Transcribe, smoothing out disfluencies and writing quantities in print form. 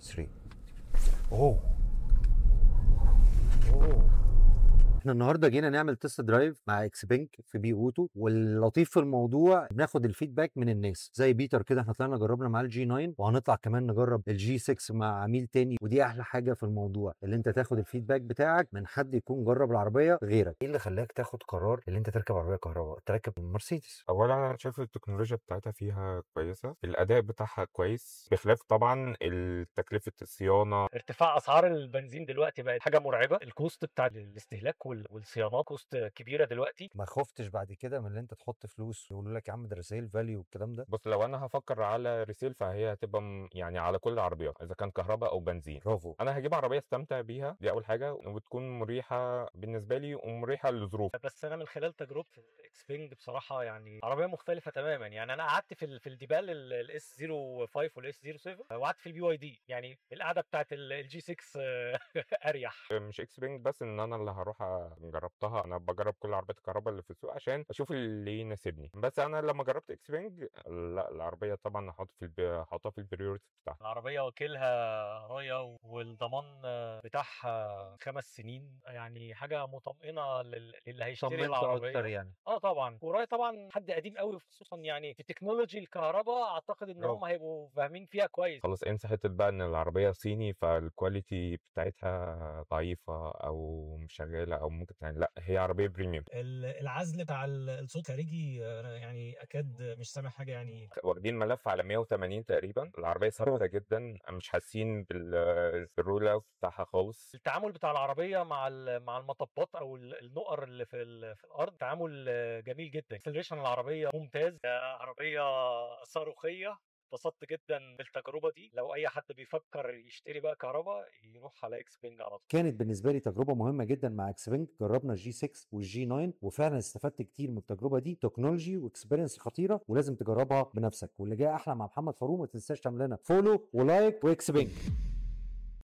3. اوه احنا النهارده جينا نعمل تيست درايف مع اكس بنك في بي اوتو، واللطيف في الموضوع بناخد الفيدباك من الناس زي بيتر كده. احنا طلعنا جربنا مع الجي 9 وهنطلع كمان نجرب الجي 6 مع عميل تاني، ودي احلى حاجه في الموضوع اللي انت تاخد الفيدباك بتاعك من حد يكون جرب العربيه غيرك. ايه اللي خلاك تاخد قرار اللي انت تركب عربيه كهرباء تركب مرسيدس؟ اولا انا شايف التكنولوجيا بتاعتها فيها كويسه، الاداء بتاعها كويس، بخلاف طبعا تكلفه الصيانه. ارتفاع اسعار البنزين دلوقتي بقت حاجه مرعبه، الكوست بتاع الاستهلاك والصيانات كوست كبيره دلوقتي. ما خفتش بعد كده من اللي انت تحط فلوس ويقولوا لك يا عم ده رسائل فاليو والكلام ده؟ بص، لو انا هفكر على ريسيل فهي هتبقى يعني على كل العربيات اذا كان كهرباء او بنزين. برافو. انا هجيب عربيه استمتع بيها، دي اول حاجه، وتكون مريحه بالنسبه لي ومريحه لظروفي. بس انا من خلال تجربتي الاكس بينج بصراحه يعني عربيه مختلفه تماما. يعني انا قعدت في الديبال الاس 05 والاس 07 وقعدت في البي واي دي، يعني القعده بتاعت الجي 6 اريح. مش اكس بينج بس، ان انا اللي هروح جربتها، انا بجرب كل عربيات الكهرباء اللي في السوق عشان اشوف اللي يناسبني. بس انا لما جربت اكس بينج، لا، العربيه طبعا هحطها في البريورتي بتاعتي. العربيه واكلها رايا، والضمان بتاعها 5 سنين، يعني حاجه مطمئنه للي هيشتري طمنته اكتر العربيه. يعني. طبعا، ورايا طبعا حد قديم قوي، خصوصا يعني في تكنولوجي الكهرباء، اعتقد ان برافو. هم هيبقوا فاهمين فيها كويس. خلاص انسى حته بقى ان العربيه صيني فالكواليتي بتاعتها ضعيفه او مش شغاله او ممكن يعني، لا، هي عربيه بريميوم. العزل بتاع الصوت خارجي يعني اكاد مش سامع حاجه يعني. واخدين ملف على 180 تقريبا، العربيه ثابته جدا، مش حاسين بالرول اوت بتاعها خالص. التعامل بتاع العربيه مع المطبات او النقر اللي في الارض تعامل جميل جدا. اكسلريشن العربيه ممتاز، عربيه صاروخيه. اتبسطت جدا بالتجربه دي. لو اي حد بيفكر يشتري بقى كهرباء يروح على اكس بنج على طول. كانت بالنسبه لي تجربه مهمه جدا مع اكس بنك. جربنا الجي 6 والجي 9 وفعلا استفدت كتير من التجربه دي. تكنولوجي واكسبيرينس خطيره ولازم تجربها بنفسك. واللي جاي احلى مع محمد فاروق. ما تنساش تعمل لنا فولو ولايك واكس بنك.